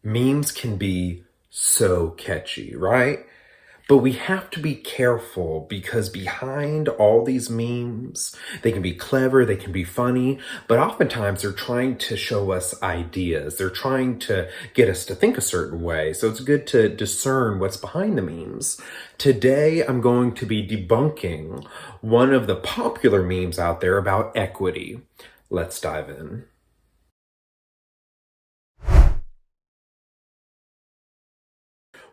Memes can be so catchy, right? But we have to be careful because behind all these memes, they can be clever, they can be funny, but oftentimes they're trying to show us ideas. They're trying to get us to think a certain way. So it's good to discern what's behind the memes. Today, I'm going to be debunking one of the popular memes out there about equity. Let's dive in.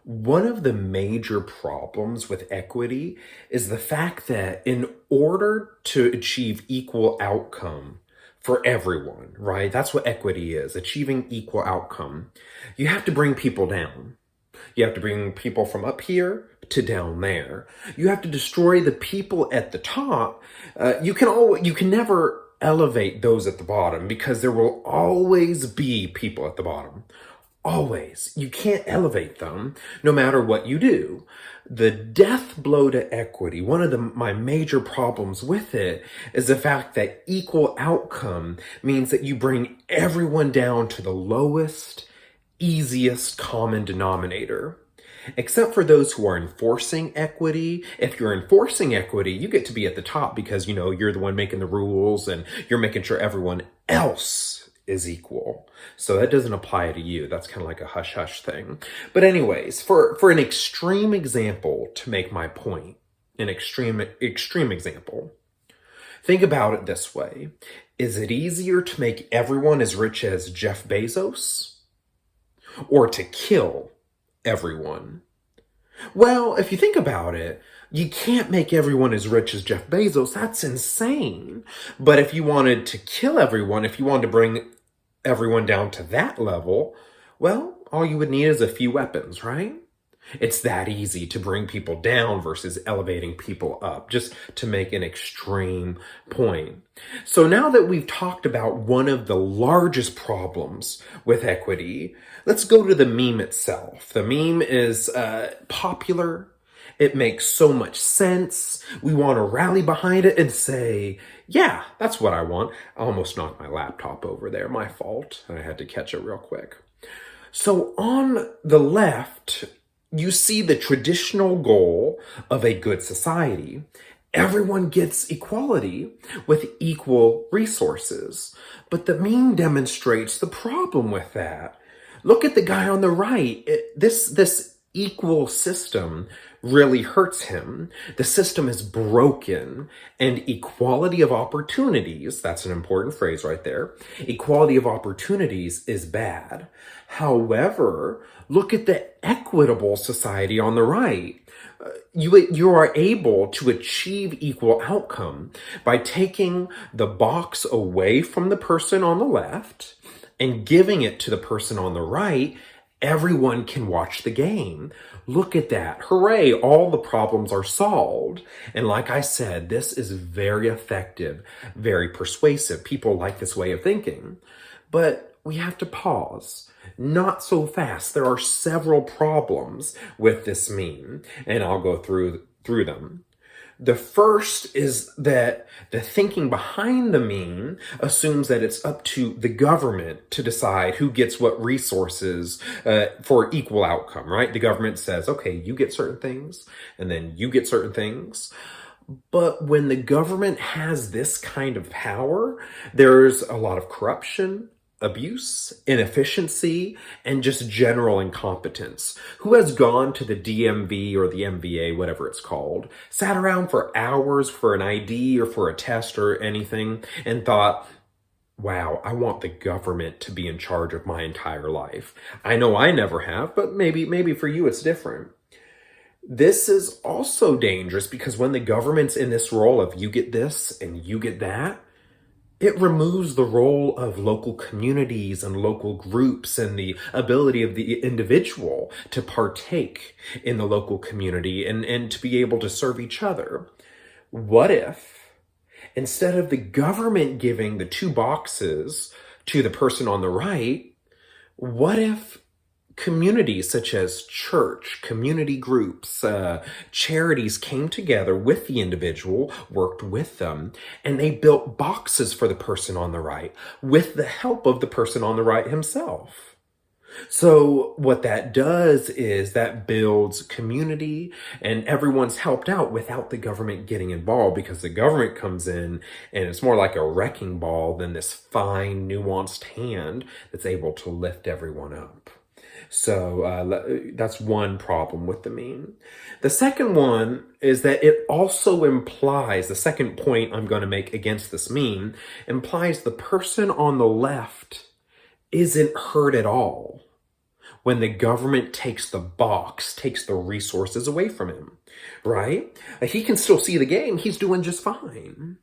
One of the major problems with equity is the fact that in order to achieve equal outcome for everyone, right? That's what equity is, achieving equal outcome. You have to bring people down. You have to bring people from up here to down there. You have to destroy the people at the top. You can never elevate those at the bottom because there will always be people at the bottom. Always. You can't elevate them no matter what you do. The death blow to equity, one of my major problems with it is the fact that equal outcome means that you bring everyone down to the lowest, easiest common denominator. Except for those who are enforcing equity. If you're enforcing equity, you get to be at the top because, you're the one making the rules and you're making sure everyone else is equal. So that doesn't apply to you. That's kind of like a hush-hush thing. But anyways, for an extreme example to make my point, an extreme example, think about it this way. Is it easier to make everyone as rich as Jeff Bezos or to kill everyone? Well, if you think about it, you can't make everyone as rich as Jeff Bezos. That's insane. But if you wanted to kill everyone, if you wanted to bring everyone down to that level, well, all you would need is a few weapons, right? It's that easy to bring people down versus elevating people up, just to make an extreme point. So now that we've talked about one of the largest problems with equity, let's go to the meme itself. The meme is popular. It makes so much sense. We want to rally behind it and say, yeah, that's what I want. I almost knocked my laptop over there. My fault. I had to catch it real quick. So on the left, you see the traditional goal of a good society. Everyone gets equality with equal resources. But the meme demonstrates the problem with that. Look at the guy on the right. This equal system really hurts him. The system is broken, and equality of opportunities, that's an important phrase right there, equality of opportunities is bad. However, look at the equitable society on the right. You are able to achieve equal outcome by taking the box away from the person on the left and giving it to the person on the right. Everyone can watch the game. Look at that. Hooray, all the problems are solved. And like I said, this is very effective, very persuasive. People like this way of thinking. But we have to pause. Not so fast. There are several problems with this meme, and I'll go through them. The first is that the thinking behind the meme assumes that it's up to the government to decide who gets what resources for equal outcome, right? The government says, okay, you get certain things, and then you get certain things. But when the government has this kind of power, there's a lot of corruption, abuse, inefficiency, and just general incompetence. Who has gone to the DMV or the MVA, whatever it's called, sat around for hours for an ID or for a test or anything and thought, wow, I want the government to be in charge of my entire life. I know I never have, but maybe for you it's different. This is also dangerous because when the government's in this role of you get this and you get that, it removes the role of local communities and local groups and the ability of the individual to partake in the local community and to be able to serve each other. What if, instead of the government giving the two boxes to the person on the right, what if communities such as church, community groups, charities came together with the individual, worked with them, and they built boxes for the person on the right with the help of the person on the right himself? So what that does is that builds community and everyone's helped out without the government getting involved, because the government comes in and it's more like a wrecking ball than this fine, nuanced hand that's able to lift everyone up. So that's one problem with the meme. The second one is that it also implies, the second point I'm going to make against this meme, implies the person on the left isn't hurt at all when the government takes the box, takes the resources away from him, right? He can still see the game. He's doing just fine.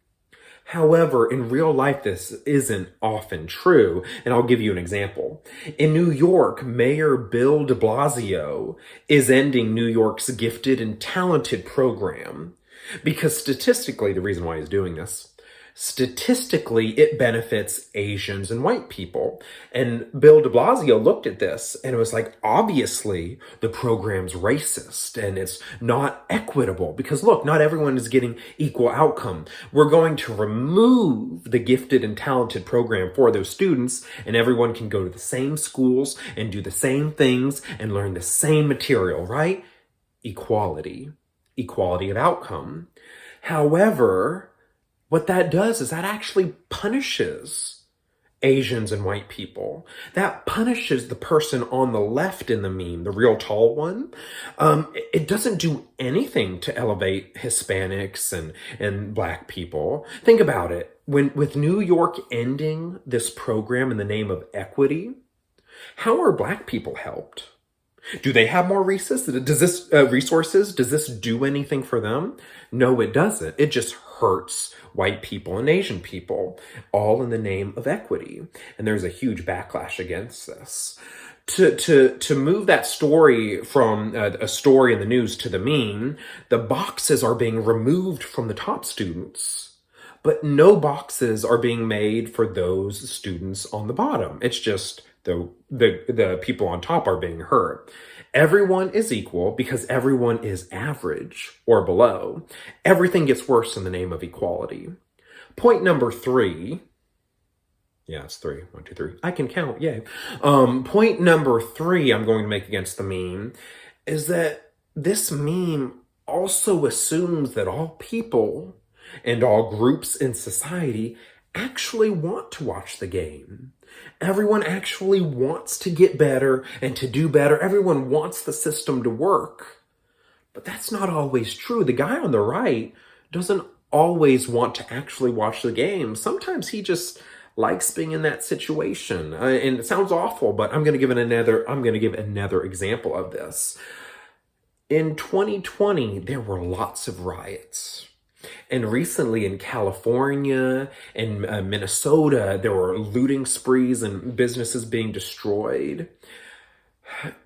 However, in real life, this isn't often true, and I'll give you an example. In New York, Mayor Bill de Blasio is ending New York's gifted and talented program because statistically, the reason why he's doing this, statistically, it benefits Asians and white people. And Bill de Blasio looked at this and it was like, obviously, the program's racist and it's not equitable because look, not everyone is getting equal outcome. We're going to remove the gifted and talented program for those students and everyone can go to the same schools and do the same things and learn the same material, right? Equality of outcome. However, what that does is that actually punishes Asians and white people. That punishes the person on the left in the meme, the real tall one. It doesn't do anything to elevate Hispanics and black people. Think about it. With New York ending this program in the name of equity, how are black people helped? Do they have more resources? Does this do anything for them? No, it doesn't. It just hurts white people and Asian people, all in the name of equity. And there's a huge backlash against this. To move that story from a story in the news to the meme, the boxes are being removed from the top students, but no boxes are being made for those students on the bottom. It's just the people on top are being hurt. Everyone is equal because everyone is average or below. Everything gets worse in the name of equality. Point number 3. Yeah, it's 3. 1, 2, 3. I can count. Yay. Point number 3 I'm going to make against the meme is that this meme also assumes that all people and all groups in society actually want to watch the game. Everyone actually wants to get better and to do better. Everyone wants the system to work. But that's not always true. The guy on the right doesn't always want to actually watch the game. Sometimes he just likes being in that situation. And it sounds awful, but I'm going to give another example of this. In 2020, there were lots of riots. And recently in California and Minnesota, there were looting sprees and businesses being destroyed.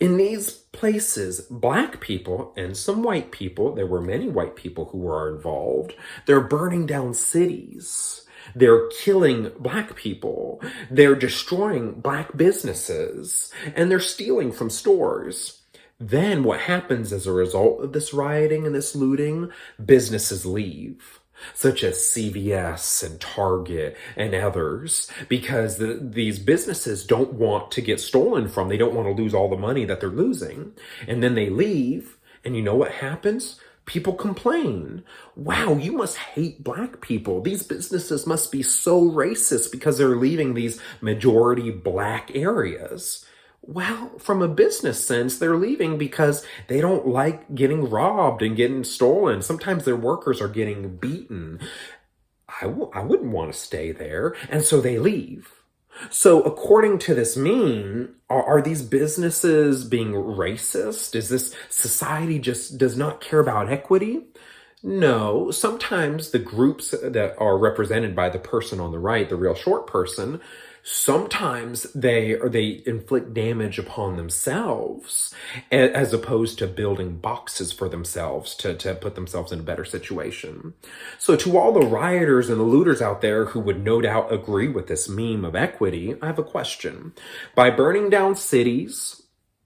In these places, black people and some white people, there were many white people who were involved, they're burning down cities. They're killing black people. They're destroying black businesses. And they're stealing from stores. Then what happens as a result of this rioting and this looting? Businesses leave, such as CVS and Target and others, because these businesses don't want to get stolen from. They don't want to lose all the money that they're losing. And then they leave, and you know what happens? People complain. Wow, you must hate black people. These businesses must be so racist because they're leaving these majority black areas. Well, from a business sense, they're leaving because they don't like getting robbed and getting stolen. Sometimes their workers are getting beaten. I wouldn't want to stay there. And so they leave. So according to this meme, are these businesses being racist? Is this society just does not care about equity? No, sometimes the groups that are represented by the person on the right, the real short person, sometimes they inflict damage upon themselves as opposed to building boxes for themselves to put themselves in a better situation. So to all the rioters and the looters out there who would no doubt agree with this meme of equity, I have a question. By burning down cities,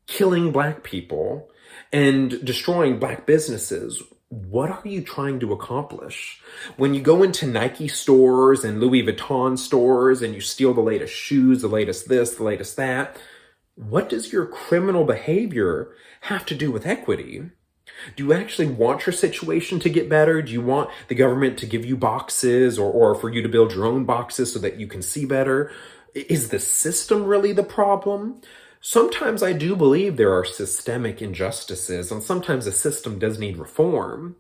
killing black people, and destroying black businesses, what are you trying to accomplish? When you go into Nike stores and Louis Vuitton stores and you steal the latest shoes, the latest this, the latest that, What does your criminal behavior have to do with equity? Do you actually want your situation to get better? Do you want the government to give you boxes or for you to build your own boxes so that you can see better? Is the system really the problem? Sometimes I do believe there are systemic injustices, and sometimes the system does need reform.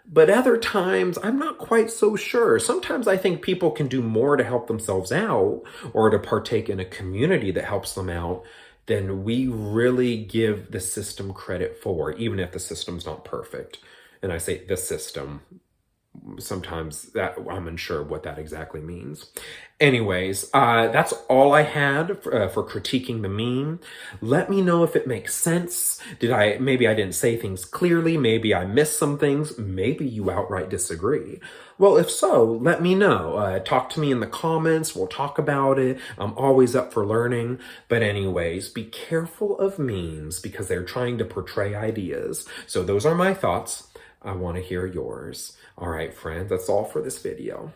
But other times, I'm not quite so sure. Sometimes I think people can do more to help themselves out or to partake in a community that helps them out than we really give the system credit for, even if the system's not perfect. And I say the system. Sometimes that I'm unsure what that exactly means. Anyways, that's all I had for critiquing the meme. Let me know if it makes sense. Maybe I didn't say things clearly. Maybe I missed some things. Maybe you outright disagree. Well, if so, let me know. Talk to me in the comments. We'll talk about it. I'm always up for learning. But anyways, be careful of memes because they're trying to portray ideas. So those are my thoughts. I want to hear yours. All right, friends, that's all for this video.